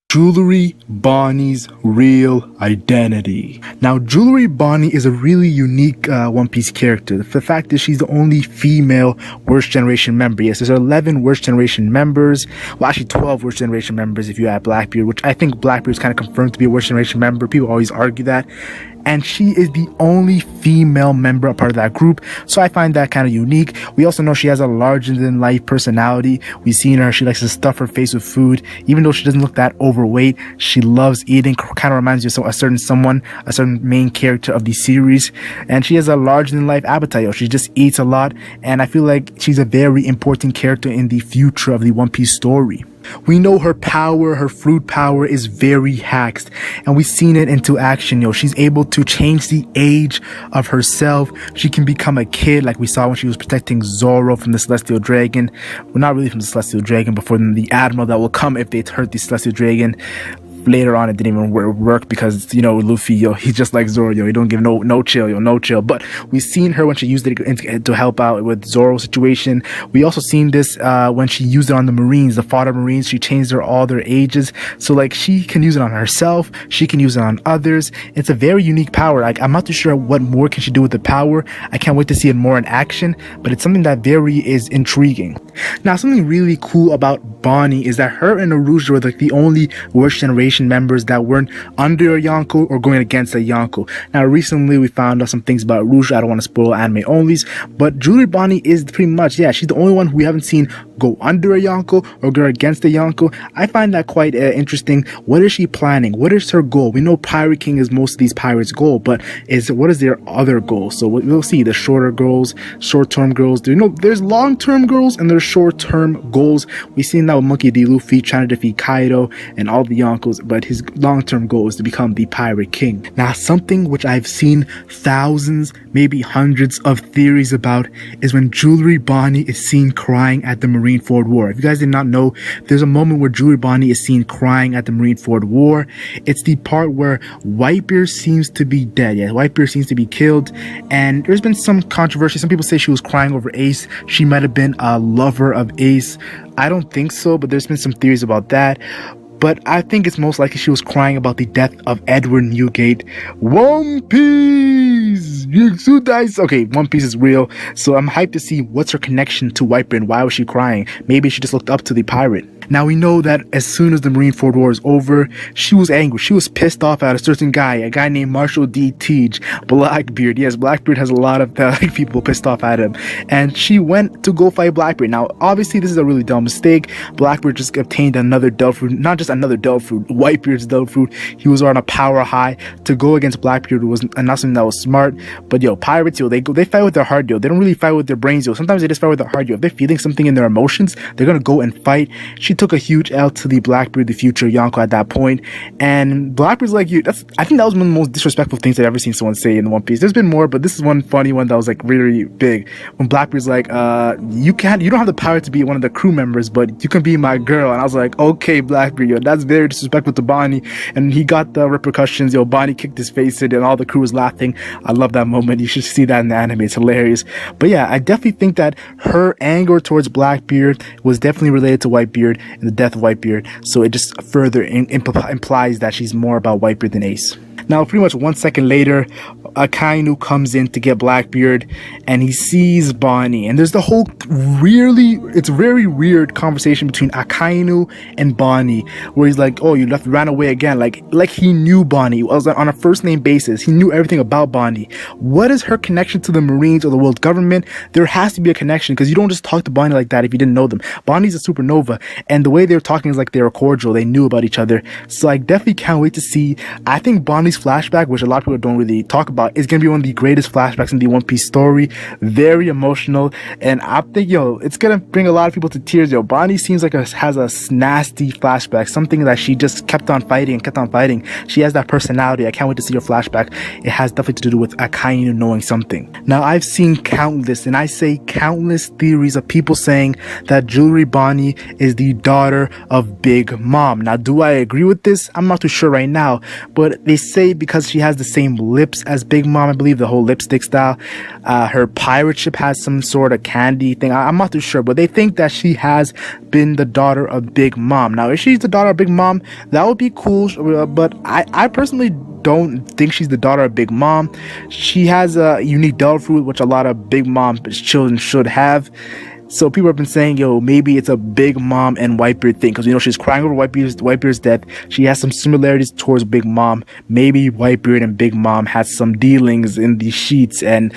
Jewelry Bonney's real identity. Now, Jewelry Bonney is a really unique One Piece character. The fact that she's the only female Worst Generation member. Yes, there's 11 Worst Generation members. Well, actually 12 Worst Generation members if you add Blackbeard, which I think Blackbeard is kind of confirmed to be a Worst Generation member. People always argue that. And she is the only female member, a part of that group. So I find that kind of unique. We also know she has a larger-than-life personality. We've seen her. She likes to stuff her face with food. Even though she doesn't look that overweight, she loves eating. Kind of reminds you of a certain main character of the series. And she has a larger-than-life appetite. She just eats a lot. And I feel like she's a very important character in the future of the One Piece story. We know her power, her fruit power is very hacked, and we've seen it into action. She's able to change the age of herself. She can become a kid, like we saw when she was protecting Zoro from the Celestial Dragon. Well, not really from the Celestial Dragon, but from the Admiral that will come if they hurt the Celestial Dragon. Later on, it didn't even work because, Luffy, he's just like Zoro, he don't give no chill. But we've seen her when she used it to help out with Zoro's situation. We also seen this when she used it on the Marines, the fodder Marines. She changed all their ages. So, she can use it on herself. She can use it on others. It's a very unique power. I'm not too sure what more can she do with the power. I can't wait to see it more in action, but it's something that is intriguing. Now, something really cool about Bonney is that her and Aruja were the only Worst Generation members that weren't under a Yonko or going against a Yonko. Now, recently we found out some things about Aruja. I don't want to spoil anime onlys, but Jewelry Bonney is pretty much, she's the only one who we haven't seen go under a Yonko or go against a Yonko. I find that quite interesting. What is she planning? What is her goal? We know Pirate King is most of these pirates' goal, but what is their other goal? So we'll see the short-term goals. There's long-term goals and there's short-term goals. We've seen that with Monkey D. Luffy trying to defeat Kaido and all the Yonkos, but his long-term goal is to become the Pirate King. Now, something which I've seen thousands, maybe hundreds of theories about is when Jewelry Bonney is seen crying at the Marineford War. If you guys did not know, there's a moment where Jewelry Bonney is seen crying at the Marineford War. It's the part where Whitebeard seems to be dead. Yeah, Whitebeard seems to be killed, and there's been some controversy. Some people say she was crying over Ace. She might have been a lover of Ace. I don't think so, but there's been some theories about that. But I think it's most likely she was crying about the death of Edward Newgate. One Piece! Okay, One Piece is real. So I'm hyped to see what's her connection to Whitebeard and why was she crying. Maybe she just looked up to the pirate. Now we know that as soon as the Marineford War is over, she was angry. She was pissed off at a certain guy, a guy named Marshall D. Teague, Blackbeard. Yes, Blackbeard has a lot of people pissed off at him. And she went to go fight Blackbeard. Now, obviously, this is a really dumb mistake. Blackbeard just obtained another Devil Fruit, not just another Devil Fruit, Whitebeard's Devil Fruit. He was on a power high. To go against Blackbeard was not something that was smart. But pirates, they fight with their heart, They don't really fight with their brains, Sometimes they just fight with their heart, If they're feeling something in their emotions, they're gonna go and fight. She took a huge L to the Blackbeard, the future Yonko at that point, and Blackbeard's like, I think that was one of the most disrespectful things I've ever seen someone say in One Piece. There's been more, but this is one funny one that was really big. When Blackbeard's like, you don't have the power to be one of the crew members, but you can be my girl. And I was like, okay, Blackbeard, that's very disrespectful to Bonney. And he got the repercussions. Bonney kicked his face in, and all the crew was laughing. I love that moment. You should see that in the anime. It's hilarious. But yeah, I definitely think that her anger towards Blackbeard was definitely related to Whitebeard and the death of Whitebeard, so it just further implies that she's more about Whitebeard than Ace. Now, pretty much 1 second later, Akainu comes in to get Blackbeard, and he sees Bonney, and there's the whole it's very weird conversation between Akainu and Bonney, where he's like, oh, you ran away again, like he knew Bonney. I was like, on a first name basis, he knew everything about Bonney. What is her connection to the Marines or the world government? There has to be a connection, because you don't just talk to Bonney like that if you didn't know them. Bonney's a supernova, and the way they were talking is like they were cordial, they knew about each other. So I definitely can't wait to see. I think Bonney's flashback, which a lot of people don't really talk about, is going to be one of the greatest flashbacks in the One Piece story. Very emotional, and I think it's going to bring a lot of people to tears. Bonney seems like has a nasty flashback, something that she just kept on fighting. She has that personality. I can't wait to see her flashback. It has definitely to do with Akainu knowing something. Now, I've seen countless, and I say countless, theories of people saying that Jewelry Bonney is the daughter of Big Mom. Now, do I agree with this? I'm not too sure right now, but they say because she has the same lips as Big Big Mom, I believe, the whole lipstick style. Her pirate ship has some sort of candy thing. I'm not too sure, but they think that she has been the daughter of Big Mom. Now, if she's the daughter of Big Mom, that would be cool, but I personally don't think she's the daughter of Big Mom. She has a unique devil fruit, which a lot of Big Mom children should have. So people have been saying, yo, maybe it's a Big Mom and Whitebeard thing, because, you know, she's crying over Whitebeard's death. She has some similarities towards Big Mom. Maybe Whitebeard and Big Mom had some dealings in the sheets, and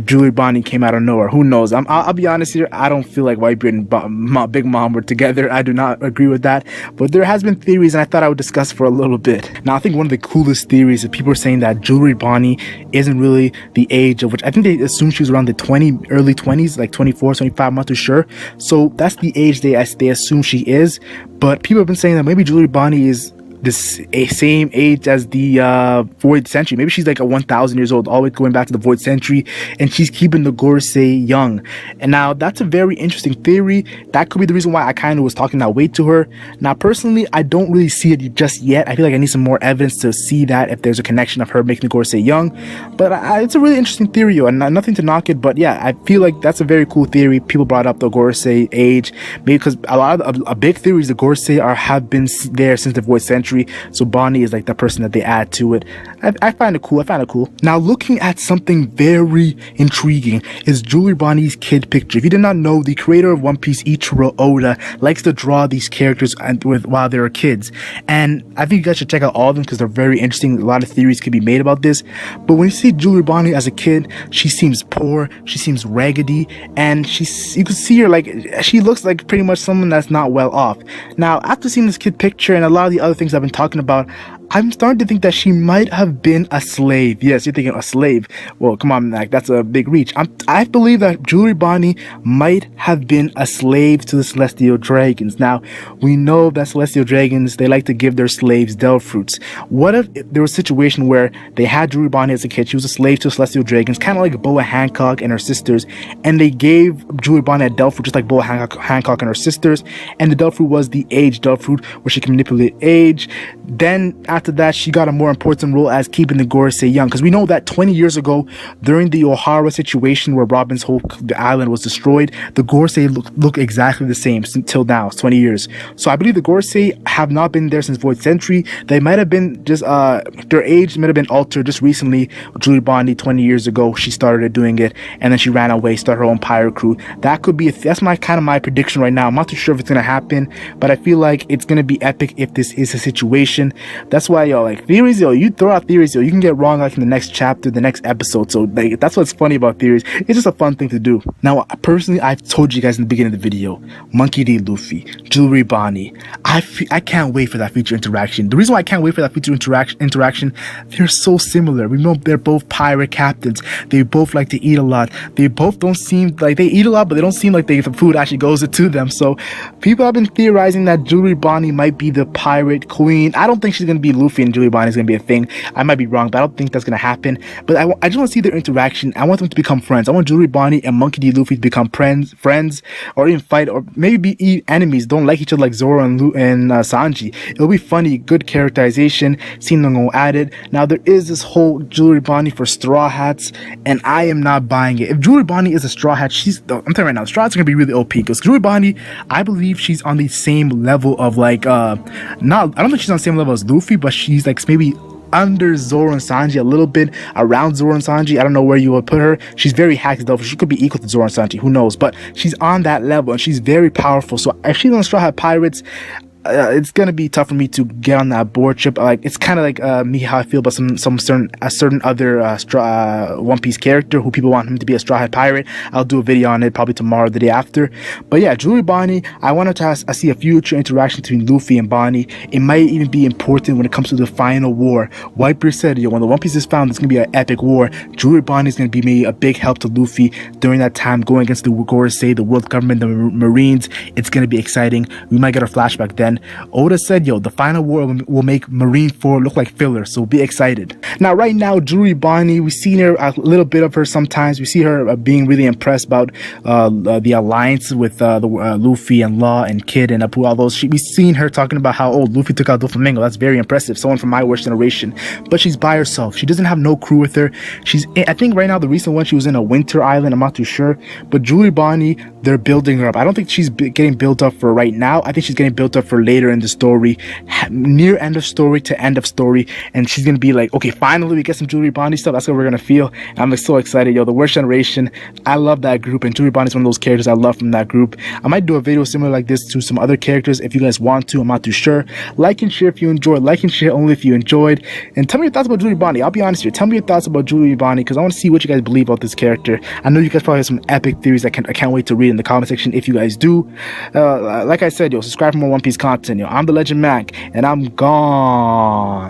Jewelry Bonney came out of nowhere. Who knows? I'll be honest here. I don't feel like Whitebeard and Big Mom were together. I do not agree with that. But there has been theories, and I thought I would discuss for a little bit. Now, I think one of the coolest theories is people are saying that Jewelry Bonney isn't really the age of which I think they assume she was around the early 20s, like 24, 25 months. Sure, so that's the age they assume she is, but people have been saying that maybe Jewelry Bonney is same age as the Void Century. Maybe she's like 1,000 years old, all the way going back to the Void Century, and she's keeping the Gorosei young. And now that's a very interesting theory. That could be the reason why I kind of was talking that way to her. Now, personally, I don't really see it just yet. I feel like I need some more evidence to see that if there's a connection of her making the Gorosei young. But it's a really interesting theory, and nothing to knock it. But yeah, I feel like that's a very cool theory. People brought up the Gorosei age, maybe because a big theory is the Gorosei have been there since the Void Century. So Bonney is like the person that they add to it. I find it cool. Now, looking at something very intriguing is Jewelry Bonney's kid picture. If you did not know, the creator of One Piece, Ichiro Oda, likes to draw these characters while they were kids. And I think you guys should check out all of them because they're very interesting. A lot of theories could be made about this. But when you see Jewelry Bonney as a kid, she seems poor, she seems raggedy, and you can see her like she looks like pretty much someone that's not well off. Now, after seeing this kid picture and a lot of the other things I've been talking about, I'm starting to think that she might have been a slave. Yes, you're thinking a slave. Well, come on, like that's a big reach. I believe that Jewelry Bonney might have been a slave to the Celestial Dragons. Now, we know that Celestial Dragons, they like to give their slaves devil fruits. What if there was a situation where they had Jewelry Bonney as a kid, she was a slave to Celestial Dragons, kind of like Boa Hancock and her sisters, and they gave Jewelry Bonney a devil fruit just like Boa Hancock and her sisters, and the devil fruit was the age devil fruit, where she can manipulate age. Then after that, she got a more important role as keeping the Gorosei young, because we know that 20 years ago, during the O'Hara situation where Robin's whole island was destroyed, the Gorosei look exactly the same until now. It's 20 years. So I believe the Gorosei have not been there since Void Century. They might have been just their age might have been altered just recently. Jewelry Bonney 20 years ago, she started doing it, and then she ran away, started her own pirate crew. That could be that's my prediction right now. I'm not too sure if it's gonna happen, but I feel like it's gonna be epic if this is a situation. That's why, yo, like theories, yo, you throw out theories, yo, you can get wrong like in the next chapter, the next episode. So like that's what's funny about theories. It's just a fun thing to do. Now, personally, I've told you guys in the beginning of the video, Monkey D. Luffy, Jewelry Bonney, I can't wait for that future interaction. The reason why I can't wait for that future interaction, they're so similar. We know they're both pirate captains. They both like to eat a lot. They both don't seem like they eat a lot, but they don't seem like the food actually goes to them. So people have been theorizing that Jewelry Bonney might be the pirate queen. I don't think she's gonna be Luffy and Jewelry Bonney is gonna be a thing. I might be wrong, but I don't think that's gonna happen. But I just want to see their interaction. I want them to become friends. I want Jewelry Bonney and Monkey D. Luffy to become friends, or even fight, or maybe be enemies. Don't like each other like Zoro and Sanji. It'll be funny, good characterization. Seeing them go at it. Now there is this whole Jewelry Bonney for Straw Hats, and I am not buying it. If Jewelry Bonney is a Straw Hat, I'm telling you right now, Straw Hats are gonna be really OP. Because Jewelry Bonney, I believe she's on the same level of like I don't think she's on the same level as Luffy, but she's like maybe under Zoro and Sanji, a little bit around Zoro and Sanji. I don't know where you would put her. She's very hacked though. She could be equal to Zoro and Sanji, who knows, but she's on that level and she's very powerful. So if she's on Straw Hat Pirates, it's gonna be tough for me to get on that board trip. Like it's kind of like me, how I feel about some certain other One Piece character who people want him to be a Straw Hat Pirate. I'll do a video on it probably tomorrow or the day after. But yeah, Jewelry Bonney, I wanted to see a future interaction between Luffy and Bonney. It might even be important when it comes to the final war. Whitebeard said, yo, when the One Piece is found, it's gonna be an epic war. Jewelry Bonney is gonna be maybe a big help to Luffy during that time, going against the Gorosei, the world government, the Marines. It's gonna be exciting. We might get a flashback then. then Oda said, yo, the final war will make Marineford look like filler, so be excited. Now, right now, Jewelry Bonney, we've seen her, a little bit of her sometimes. We see her being really impressed about the alliance with Luffy and Law and Kid and Apu, all those. We've seen her talking about how, oh, Luffy took out Doflamingo. That's very impressive. Someone from my worst generation. But she's by herself. She doesn't have no crew with her. I think right now, the recent one, she was in a winter island. I'm not too sure. But Jewelry Bonney, they're building her up. I don't think she's getting built up for right now. I think she's getting built up for later in the story, near end of story to end of story. And she's going to be like, okay, finally we get some Jewelry Bonney stuff. That's what we're going to feel. And I'm like, so excited. Yo, the worst generation. I love that group. And Jewelry Bonney is one of those characters I love from that group. I might do a video similar like this to some other characters if you guys want to. I'm not too sure. Like and share if you enjoyed. Like and share only if you enjoyed. And tell me your thoughts about Jewelry Bonney. I'll be honest here. Tell me your thoughts about Jewelry Bonney because I want to see what you guys believe about this character. I know you guys probably have some epic theories I can't wait to read in the comment section if you guys do. Like I said, yo, subscribe for more One Piece content. Yo, I'm the Legend Mac, and I'm gone.